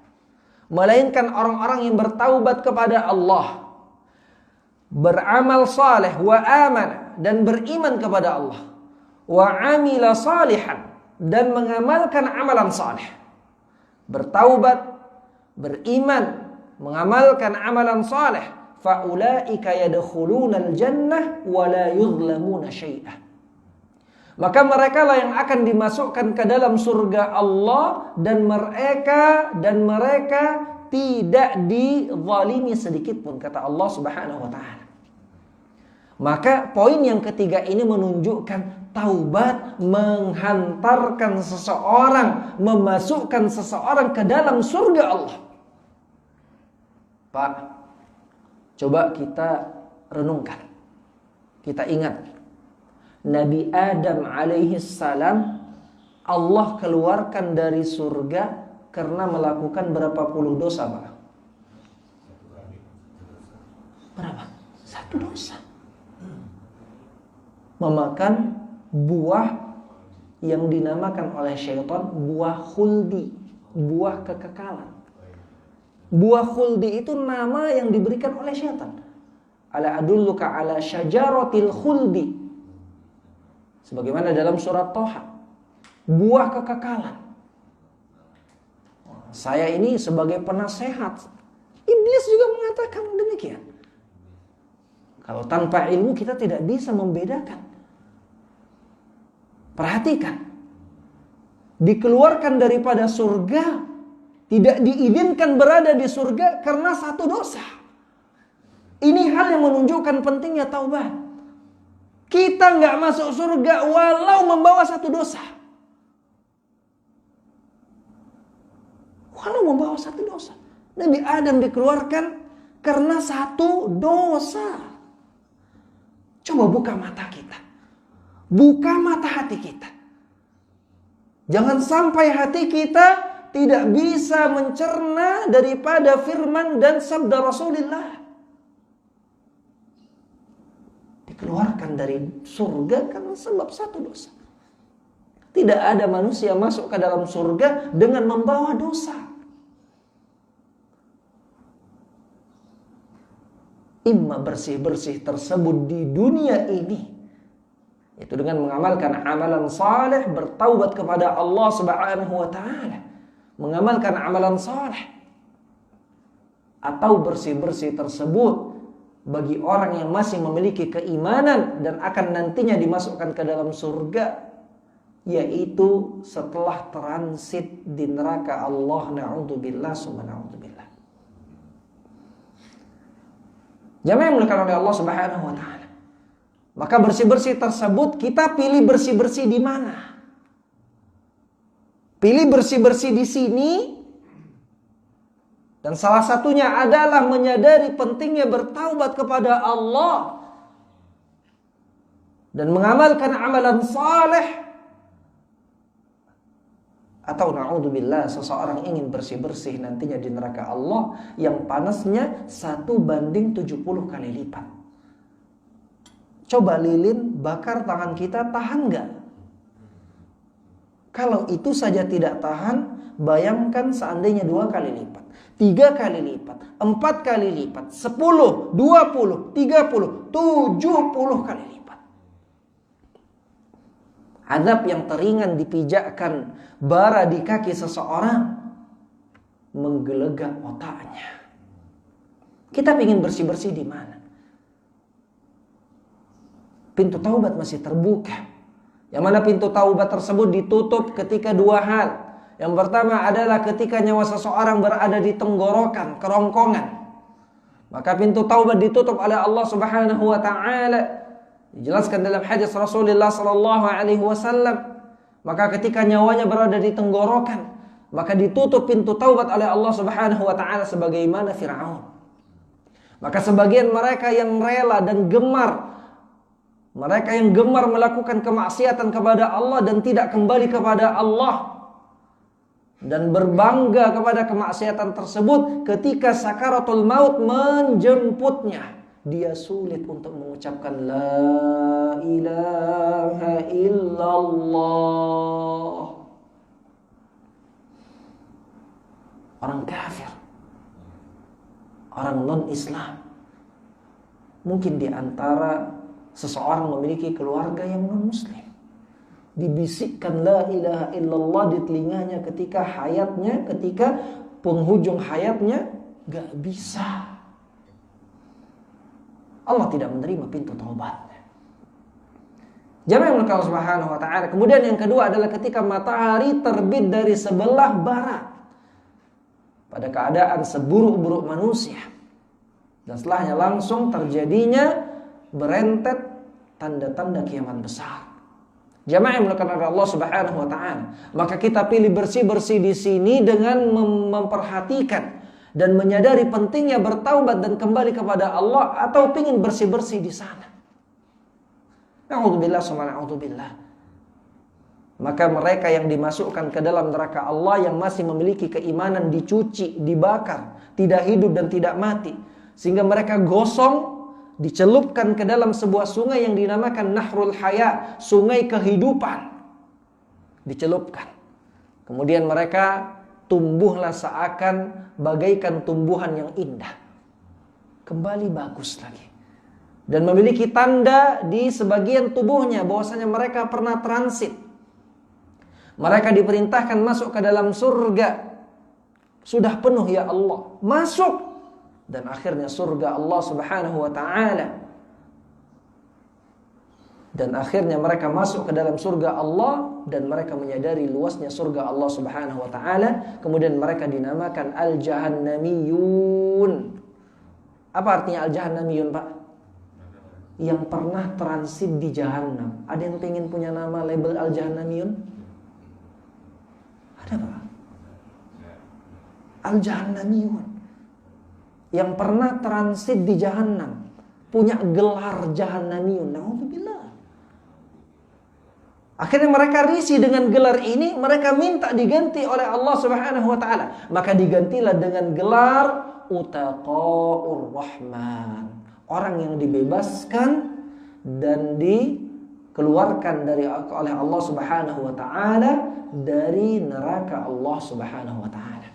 Speaker 1: melainkan orang-orang yang bertaubat kepada Allah, beramal saleh, wa amana, dan beriman kepada Allah, wa amila salihan, dan mengamalkan amalan saleh. Bertaubat, beriman, mengamalkan amalan saleh, faulaika yadkhulunal jannah wa la yuzlamuna syai'ah. Maka mereka lah yang akan dimasukkan ke dalam surga Allah, dan mereka tidak dizalimi sedikit pun, kata Allah Subhanahu wa taala. Maka poin yang ketiga ini menunjukkan taubat menghantarkan seseorang, memasukkan seseorang ke dalam surga Allah. Pak, coba kita renungkan. Kita ingat Nabi Adam alaihi salam, Allah keluarkan dari surga karena melakukan berapa puluh dosa, Pak? Berapa? Satu dosa. Memakan buah yang dinamakan oleh syaitan buah khuldi, buah kekekalan. Buah khuldi itu nama yang diberikan oleh syaitan. Ala adulluka ala syajaratil khuldi, sebagaimana dalam surat Toha, buah kekekalan. Saya ini sebagai penasehat, iblis juga mengatakan demikian. Kalau tanpa ilmu kita tidak bisa membedakan. Perhatikan, dikeluarkan daripada surga, tidak diizinkan berada di surga karena satu dosa. Ini hal yang menunjukkan pentingnya taubat. Kita nggak masuk surga walau membawa satu dosa. Walau membawa satu dosa. Nabi Adam dikeluarkan karena satu dosa. Coba buka mata kita. Buka mata hati kita. Jangan sampai hati kita tidak bisa mencerna daripada firman dan sabda Rasulullah. Dikeluarkan dari surga karena sebab satu dosa. Tidak ada manusia masuk ke dalam surga dengan membawa dosa. Imma bersih-bersih tersebut di dunia ini, itu dengan mengamalkan amalan saleh, bertaubat kepada Allah Subhanahu wa taala, mengamalkan amalan saleh, atau bersih-bersih tersebut bagi orang yang masih memiliki keimanan dan akan nantinya dimasukkan ke dalam surga, yaitu setelah transit di neraka Allah, na'udzubillah summa na'udzubillah. Jamaah yang dimuliakan oleh Allah Subhanahu wa taala. Maka bersih-bersih tersebut kita pilih bersih-bersih di mana? Pilih bersih-bersih di sini. Dan salah satunya adalah menyadari pentingnya bertaubat kepada Allah dan mengamalkan amalan saleh. Atau na'udzubillah, seseorang ingin bersih-bersih nantinya di neraka Allah yang panasnya 1:70 kali lipat. Coba lilin bakar tangan kita, tahan gak? Kalau itu saja tidak tahan, bayangkan seandainya 2 kali lipat, 3 kali lipat, 4 kali lipat, 10, 20, 30, 70 kali lipat. Azab yang teringan dipijakkan bara di kaki seseorang, menggelegak otaknya. Kita ingin bersih-bersih di mana? Pintu taubat masih terbuka. Yang mana pintu taubat tersebut ditutup ketika 2 hal. Yang pertama adalah ketika nyawa seseorang berada di tenggorokan, kerongkongan. Maka pintu taubat ditutup oleh Allah Subhanahu wa taala. Dijelaskan dalam hadis Rasulullah sallallahu alaihi wasallam, Maka ketika nyawanya berada di tenggorokan, maka ditutup pintu taubat oleh Allah Subhanahu wa taala sebagaimana Firaun. Maka sebagian mereka yang rela dan gemar, mereka yang gemar melakukan kemaksiatan kepada Allah dan tidak kembali kepada Allah dan berbangga kepada kemaksiatan tersebut, ketika sakaratul maut menjemputnya, dia sulit untuk mengucapkan la ilaha illallah. Orang kafir, orang non-Islam. Mungkin di antara seseorang memiliki keluarga yang non-Muslim, dibisikkan la ilaha illallah di telinganya ketika hayatnya, ketika penghujung hayatnya, gak bisa. Allah tidak menerima pintu taubatnya. Jamaah yang Allah Subhanahu wa taala. Kemudian yang kedua adalah ketika matahari terbit dari sebelah barat, pada keadaan seburuk-buruk manusia, dan setelahnya langsung terjadinya berentet tanda-tanda kiamat besar. Jamaah yang dimuliakan oleh Allah Subhanahu wa taala. Maka kita pilih bersih-bersih di sini dengan memperhatikan dan menyadari pentingnya bertaubat dan kembali kepada Allah, atau ingin bersih-bersih di sana. Na'udzubillah summa na'udzubillah. Maka mereka yang dimasukkan ke dalam neraka Allah yang masih memiliki keimanan dicuci, dibakar, tidak hidup dan tidak mati, sehingga mereka gosong, dicelupkan ke dalam sebuah sungai yang dinamakan Nahrul Haya, sungai kehidupan. Dicelupkan. Kemudian mereka tumbuhlah seakan bagaikan tumbuhan yang indah, kembali bagus lagi, dan memiliki tanda di sebagian tubuhnya bahwasanya mereka pernah transit. Mereka diperintahkan masuk ke dalam surga. Sudah penuh ya Allah, masuk. Dan akhirnya surga Allah Subhanahu wa taala. Dan akhirnya mereka masuk ke dalam surga Allah, dan mereka menyadari luasnya surga Allah Subhanahu wa taala. Kemudian mereka dinamakan Al-Jahannamiyun. Apa artinya Al-Jahannamiyun, Pak? Yang pernah transit di Jahannam. Ada yang pengen punya nama label Al-Jahannamiyun? Ada, Pak? Al-Jahannamiyun, yang pernah transit di Jahannam, punya gelar Jahannamiyun. Na'udzubillah. Akhirnya mereka risih dengan gelar ini, mereka minta diganti oleh Allah Subhanahu wa taala. Maka digantilah dengan gelar Utaqaur Rahman, orang yang dibebaskan dan dikeluarkan oleh Allah Subhanahu wa taala dari neraka Allah Subhanahu wa taala.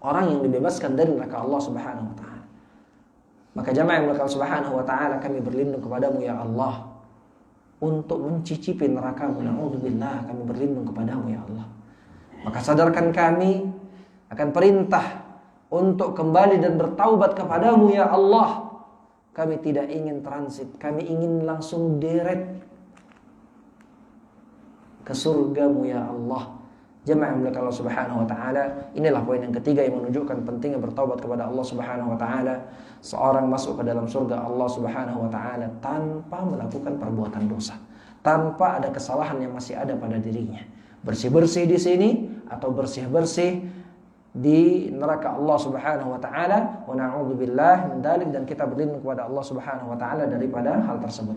Speaker 1: Orang yang dibebaskan dari neraka Allah Subhanahu wa taala. Maka jamaah yang Allah Subhanahu wa taala, kami berlindung kepadamu ya Allah untuk mencicipi neraka-Mu. Na'udzubillah, kami berlindung kepadamu ya Allah. Maka sadarkan kami akan perintah untuk kembali dan bertaubat kepadamu ya Allah. Kami tidak ingin transit, kami ingin langsung direct ke surga-Mu ya Allah. Jamaah yang Allah Subhanahu wa taala, inilah poin yang ketiga yang menunjukkan pentingnya bertaubat kepada Allah Subhanahu wa taala. Seorang masuk ke dalam surga Allah Subhanahu wa taala tanpa melakukan perbuatan dosa, tanpa ada kesalahan yang masih ada pada dirinya. Bersih-bersih di sini atau bersih-bersih di neraka Allah Subhanahu wa taala. Wa na'udzubillah min dzalik, dan kita berlindung kepada Allah Subhanahu wa taala daripada hal tersebut.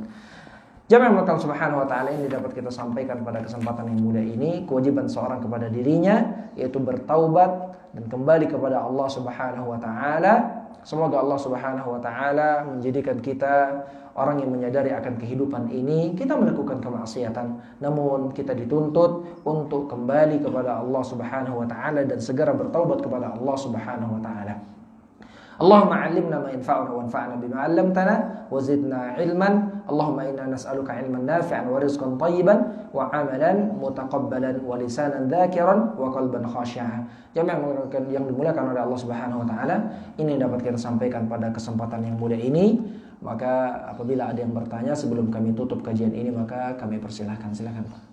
Speaker 1: Jamaah yang Allah Subhanahu wa taala, ini dapat kita sampaikan pada kesempatan yang mulia ini. Kewajiban seorang kepada dirinya yaitu bertaubat dan kembali kepada Allah Subhanahu wa taala. Semoga Allah Subhanahu wa taala menjadikan kita orang yang menyadari akan kehidupan ini. Kita melakukan kemaksiatan, namun kita dituntut untuk kembali kepada Allah Subhanahu wa taala dan segera bertaubat kepada Allah Subhanahu wa taala. Allahumma 'allimna ma yanfa'una wanfa'na bima 'allamtana wa zidna 'ilman. Allahumma inna nas'aluka 'ilman nafi'an wa rizqan thayyiban wa 'amalan mutaqabbalan wa lisanan dzakiran wa qalban khashi'an. Jamaah yang dimuliakan oleh Allah Subhanahu wa taala, ini dapat kita sampaikan pada kesempatan yang mulia ini. Maka apabila ada yang bertanya sebelum kami tutup kajian ini, maka kami persilahkan. Silakan, Pak.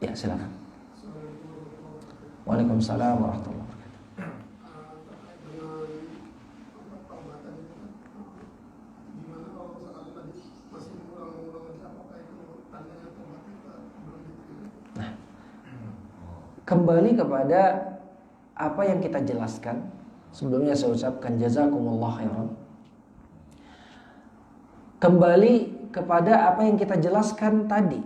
Speaker 1: Ya, silakan. Waalaikumsalam warahmatullahi wabarakatuh. kembali kepada apa yang kita jelaskan. Sebelumnya saya ucapkan jazakumullah khairan. Kembali kepada apa yang kita jelaskan tadi.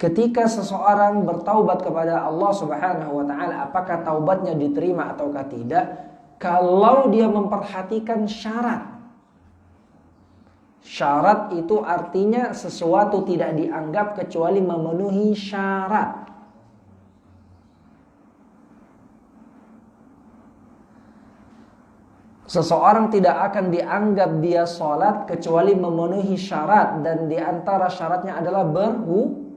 Speaker 1: Ketika seseorang bertaubat kepada Allah Subhanahu wa taala, apakah taubatnya diterima ataukah tidak? Kalau dia memperhatikan syarat. Syarat itu artinya sesuatu tidak dianggap kecuali memenuhi syarat. Seseorang tidak akan dianggap dia sholat kecuali memenuhi syarat, dan di antara syaratnya adalah berwudu.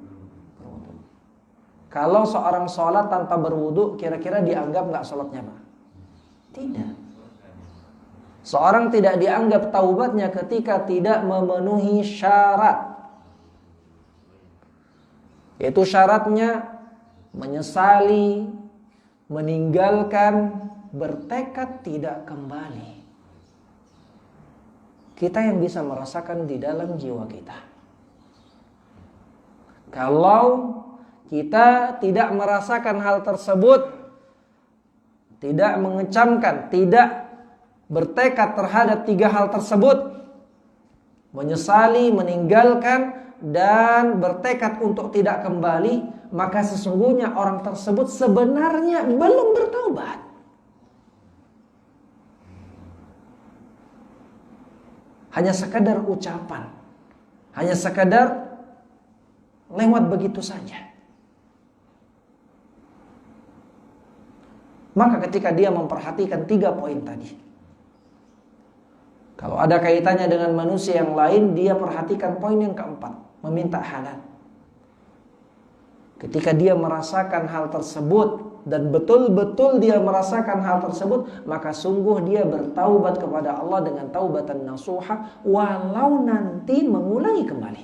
Speaker 1: Kalau seorang sholat tanpa berwudu, kira-kira dianggap nggak sholatnya, Pak? Tidak. Seorang tidak dianggap taubatnya ketika tidak memenuhi syarat. Yaitu syaratnya menyesali, meninggalkan, bertekad tidak kembali. Kita yang bisa merasakan di dalam jiwa kita. Kalau kita tidak merasakan hal tersebut, tidak mengecamkan, tidak bertekad terhadap 3 hal tersebut, menyesali, meninggalkan, dan bertekad untuk tidak kembali, maka sesungguhnya orang tersebut sebenarnya belum bertaubat. Hanya sekadar ucapan, hanya sekadar lewat begitu saja. Maka ketika dia memperhatikan 3 poin tadi, kalau ada kaitannya dengan manusia yang lain, dia perhatikan poin yang keempat, meminta halal. Ketika dia merasakan hal tersebut dan betul-betul dia merasakan hal tersebut, maka sungguh dia bertaubat kepada Allah dengan taubatan nasuha, walau nanti mengulangi kembali.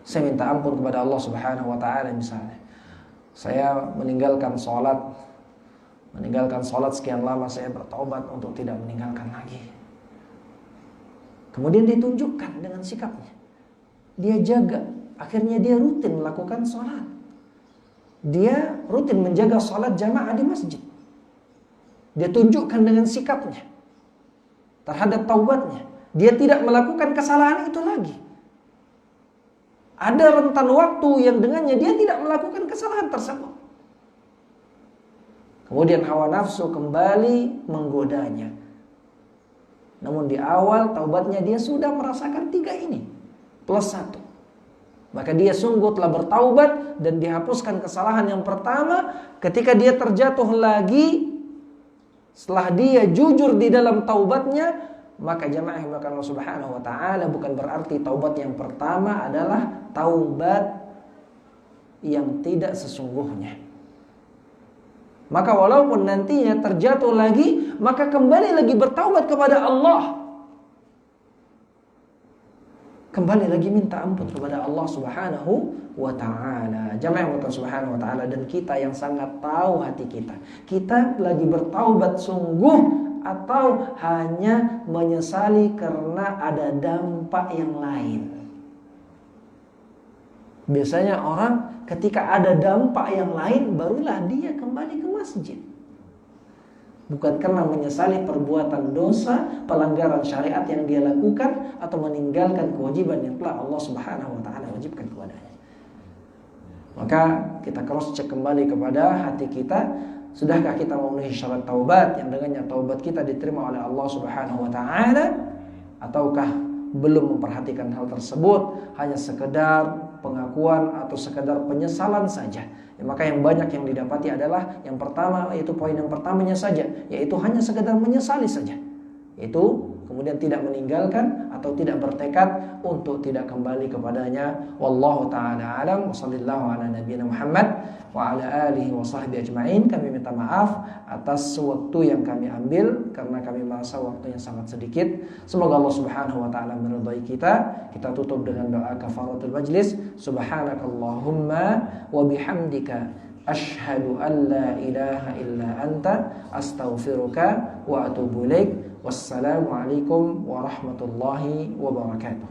Speaker 1: Saya minta ampun kepada Allah Subhanahu wa taala, misalnya saya meninggalkan sholat sekian lama, saya bertaubat untuk tidak meninggalkan lagi. Kemudian ditunjukkan dengan sikapnya, dia jaga, akhirnya dia rutin melakukan sholat, dia rutin menjaga sholat jamaah di masjid. Dia tunjukkan dengan sikapnya terhadap taubatnya, dia tidak melakukan kesalahan itu lagi. Ada rentan waktu yang dengannya dia tidak melakukan kesalahan tersebut. Kemudian hawa nafsu kembali menggodanya. Namun di awal taubatnya dia sudah merasakan 3 ini plus 1. Maka dia sungguh telah bertaubat dan dihapuskan kesalahan yang pertama. Ketika dia terjatuh lagi, setelah dia jujur di dalam taubatnya, maka jamaah yang dimuliakan Allah Subhanahu wa taala, bukan berarti taubat yang pertama adalah taubat yang tidak sesungguhnya. Maka walaupun nantinya terjatuh lagi, maka kembali lagi bertaubat kepada Allah. Kembali lagi minta ampun kepada Allah Subhanahu wa taala. Jamaah Allah Subhanahu wa taala, dan kita yang sangat tahu hati kita. Kita lagi bertaubat sungguh atau hanya menyesali karena ada dampak yang lain. Biasanya orang ketika ada dampak yang lain, barulah dia kembali ke masjid. Bukan karena menyesali perbuatan dosa, pelanggaran syariat yang dia lakukan, atau meninggalkan kewajiban yang telah Allah Subhanahu wa taala wajibkan kepadanya. Maka kita cross check kembali kepada hati kita. Sudahkah kita memenuhi syarat taubat yang dengannya taubat kita diterima oleh Allah Subhanahu wa taala, ataukah belum memperhatikan hal tersebut, hanya sekedar pengakuan atau sekedar penyesalan saja? Ya, maka yang banyak yang didapati adalah yang pertama, yaitu poin yang pertamanya saja, yaitu hanya sekedar menyesali saja. Itu kemudian tidak meninggalkan atau tidak bertekad untuk tidak kembali kepadanya. Wallahu taala alam. Wassallallahu ala nabiyina Muhammad wa ala alihi wa sahbihi ajma'in. Kami minta maaf atas waktu yang kami ambil karena kami merasa waktunya sangat sedikit. Semoga Allah Subhanahu wa taala meridai kita. Kita tutup dengan doa kafaratul majlis. Subhanakallahumma wa bihamdika asyhadu an la ilaha illa anta astaghfiruka wa atubu ilaik. Wassalamualaikum warahmatullahi wabarakatuh.